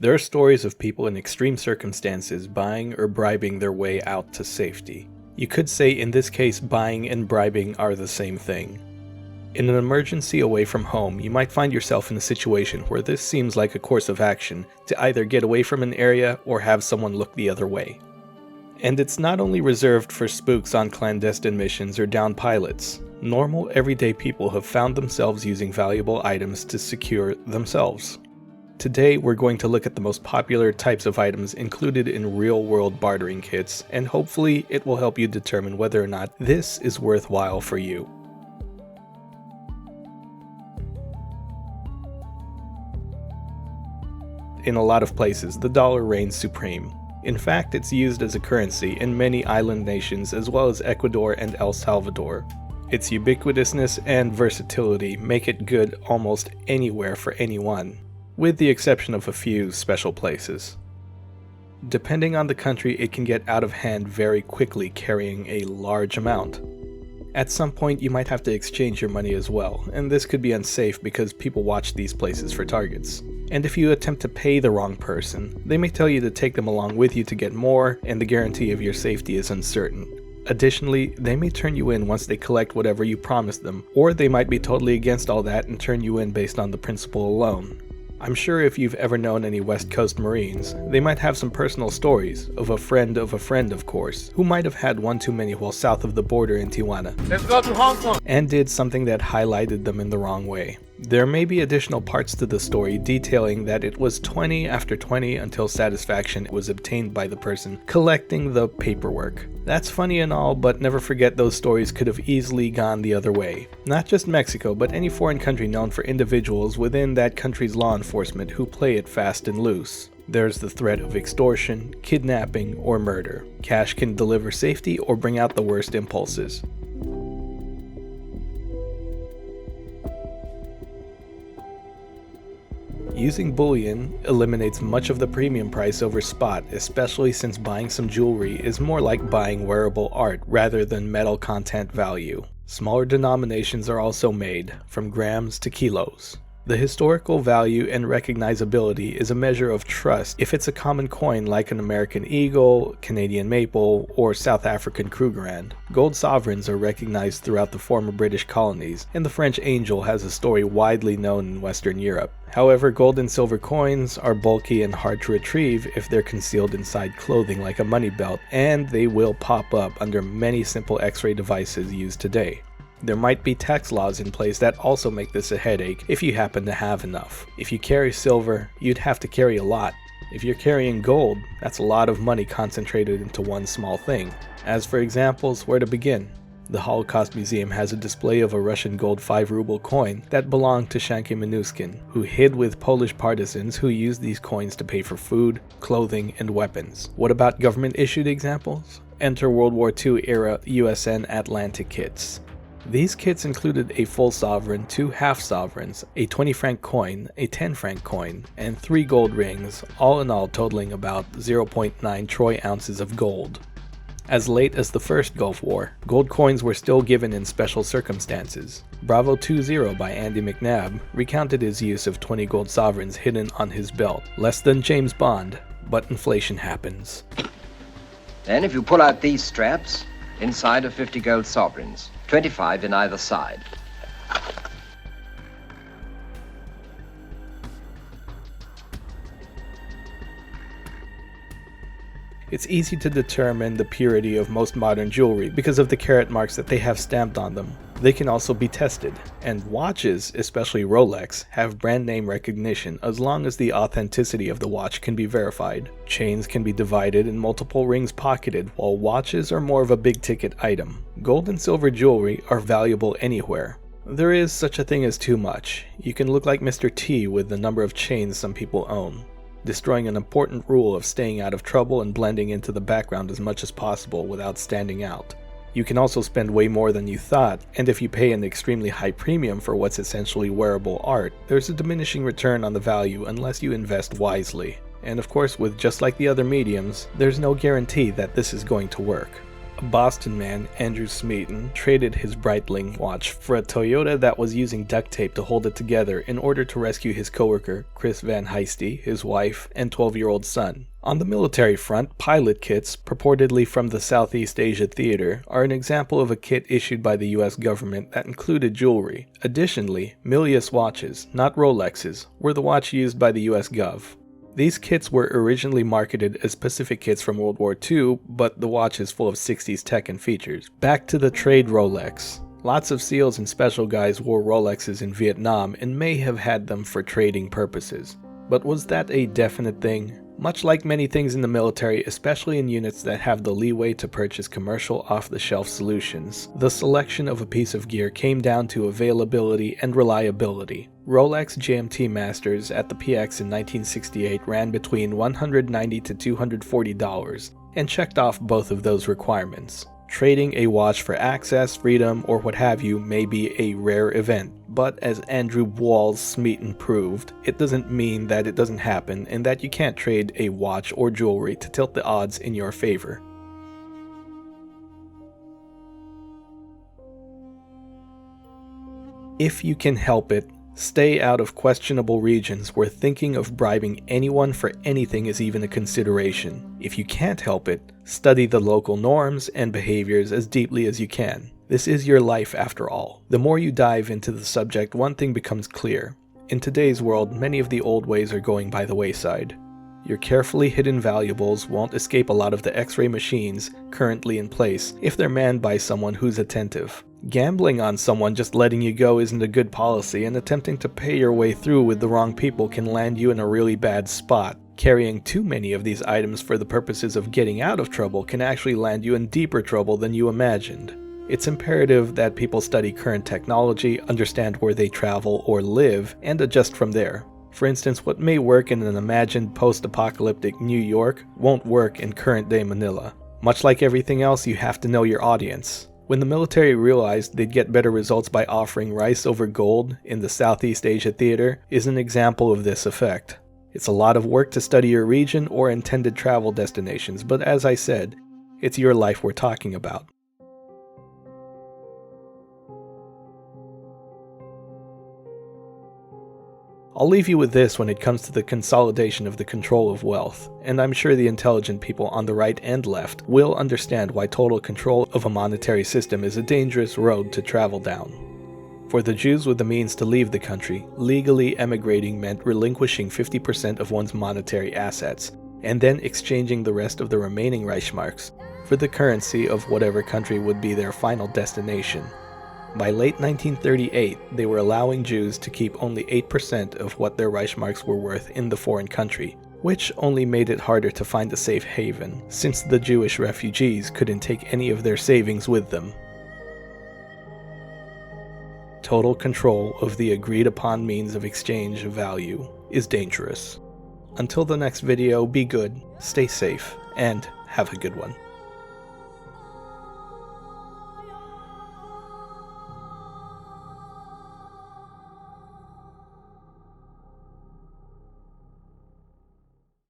There are stories of people in extreme circumstances buying or bribing their way out to safety. You could say in this case buying and bribing are the same thing. In an emergency away from home, you might find yourself in a situation where this seems like a course of action to either get away from an area or have someone look the other way. And it's not only reserved for spooks on clandestine missions or downed pilots. Normal, everyday people have found themselves using valuable items to secure themselves. Today, we're going to look at the most popular types of items included in real-world bartering kits, and hopefully it will help you determine whether or not this is worthwhile for you. In a lot of places, the dollar reigns supreme. In fact, it's used as a currency in many island nations as well as Ecuador and El Salvador. Its ubiquitousness and versatility make it good almost anywhere for anyone, with the exception of a few special places. Depending on the country, it can get out of hand very quickly carrying a large amount. At some point, you might have to exchange your money as well, and this could be unsafe because people watch these places for targets. And if you attempt to pay the wrong person, they may tell you to take them along with you to get more, and the guarantee of your safety is uncertain. Additionally, they may turn you in once they collect whatever you promised them, or they might be totally against all that and turn you in based on the principle alone. I'm sure if you've ever known any West Coast Marines, they might have some personal stories of a friend, of course, who might have had one too many while south of the border in Tijuana. Let's go to Hong Kong! And did something that highlighted them in the wrong way. There may be additional parts to the story detailing that it was 20 after 20 until satisfaction was obtained by the person collecting the paperwork. That's funny and all, but never forget those stories could have easily gone the other way. Not just Mexico, but any foreign country known for individuals within that country's law enforcement who play it fast and loose. There's the threat of extortion, kidnapping, or murder. Cash can deliver safety or bring out the worst impulses. Using bullion eliminates much of the premium price over spot, especially since buying some jewelry is more like buying wearable art rather than metal content value. Smaller denominations are also made, from grams to kilos. The historical value and recognizability is a measure of trust if it's a common coin like an American eagle, Canadian maple, or South African Krugerrand. Gold sovereigns are recognized throughout the former British colonies, and the French angel has a story widely known in Western Europe. However, gold and silver coins are bulky and hard to retrieve if they're concealed inside clothing like a money belt, and they will pop up under many simple X-ray devices used today. There might be tax laws in place that also make this a headache if you happen to have enough. If you carry silver, you'd have to carry a lot. If you're carrying gold, that's a lot of money concentrated into one small thing. As for examples, where to begin? The Holocaust Museum has a display of a Russian gold 5-ruble coin that belonged to Shanky Minuskin, who hid with Polish partisans who used these coins to pay for food, clothing, and weapons. What about government-issued examples? Enter World War II era USN Atlantic kits. These kits included a full sovereign, 2 half sovereigns, a 20 franc coin, a 10 franc coin, and 3 gold rings, all in all totaling about 0.9 troy ounces of gold. As late as the First Gulf War, gold coins were still given in special circumstances. Bravo 20 by Andy McNabb recounted his use of 20 gold sovereigns hidden on his belt. Less than James Bond, but inflation happens. Then if you pull out these straps, inside are 50 gold sovereigns. 25 in either side. It's easy to determine the purity of most modern jewelry because of the carat marks that they have stamped on them. They can also be tested, and watches, especially Rolex, have brand name recognition as long as the authenticity of the watch can be verified. Chains can be divided and multiple rings pocketed, while watches are more of a big-ticket item. Gold and silver jewelry are valuable anywhere. There is such a thing as too much. You can look like Mr. T with the number of chains some people own, destroying an important rule of staying out of trouble and blending into the background as much as possible without standing out. You can also spend way more than you thought, and if you pay an extremely high premium for what's essentially wearable art, there's a diminishing return on the value unless you invest wisely. And of course, with just like the other mediums, there's no guarantee that this is going to work. a Boston man, Andrew Smeaton, traded his Breitling watch for a Toyota that was using duct tape to hold it together in order to rescue his coworker, Chris Van Heisty, his wife, and 12-year-old son. On the military front, pilot kits, purportedly from the Southeast Asia Theater, are an example of a kit issued by the US government that included jewelry. Additionally, Milius watches, not Rolexes, were the watch used by the US Gov. These kits were originally marketed as Pacific kits from World War II, but the watch is full of 60s tech and features. Back to the trade Rolex. Lots of SEALs and special guys wore Rolexes in Vietnam and may have had them for trading purposes. But was that a definite thing? Much like many things in the military, especially in units that have the leeway to purchase commercial off-the-shelf solutions, the selection of a piece of gear came down to availability and reliability. Rolex GMT Masters at the PX in 1968 ran between $190 to $240 and checked off both of those requirements. Trading a watch for access, freedom, or what have you may be a rare event, but as Andrew Walls Smeaton proved, it doesn't mean that it doesn't happen and that you can't trade a watch or jewelry to tilt the odds in your favor. If you can help it, stay out of questionable regions where thinking of bribing anyone for anything is even a consideration. If you can't help it, study the local norms and behaviors as deeply as you can. This is your life after all. The more you dive into the subject, one thing becomes clear. In today's world, many of the old ways are going by the wayside. Your carefully hidden valuables won't escape a lot of the X-ray machines currently in place if they're manned by someone who's attentive. Gambling on someone just letting you go isn't a good policy, and attempting to pay your way through with the wrong people can land you in a really bad spot. Carrying too many of these items for the purposes of getting out of trouble can actually land you in deeper trouble than you imagined. It's imperative that people study current technology, understand where they travel or live, and adjust from there. For instance, what may work in an imagined post-apocalyptic New York won't work in current-day Manila. Much like everything else, you have to know your audience. When the military realized they'd get better results by offering rice over gold in the Southeast Asia Theater is an example of this effect. It's a lot of work to study your region or intended travel destinations, but as I said, it's your life we're talking about. I'll leave you with this when it comes to the consolidation of the control of wealth, and I'm sure the intelligent people on the right and left will understand why total control of a monetary system is a dangerous road to travel down. For the Jews with the means to leave the country, legally emigrating meant relinquishing 50% of one's monetary assets, and then exchanging the rest of the remaining Reichsmarks for the currency of whatever country would be their final destination. By late 1938, they were allowing Jews to keep only 8% of what their Reichsmarks were worth in the foreign country, which only made it harder to find a safe haven, since the Jewish refugees couldn't take any of their savings with them. Total control of the agreed-upon means of exchange of value is dangerous. Until the next video, be good, stay safe, and have a good one.